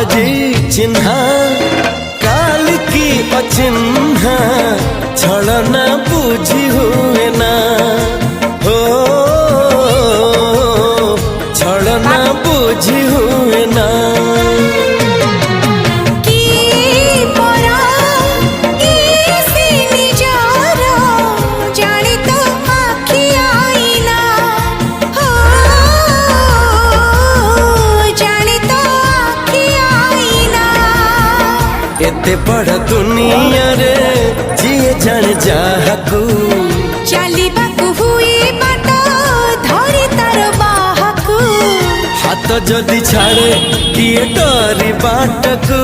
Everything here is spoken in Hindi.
आजी चिन्हा काल की अचिन्हा छलना बुझी हुए ना हो छलना बुझी हुए ना एते बड़ दुनिया रे जिए जान जाहकू चलिबाकू हुई बाट धरी तार बाहकू हाथ जदि छाड़े किए डरी बाटकू।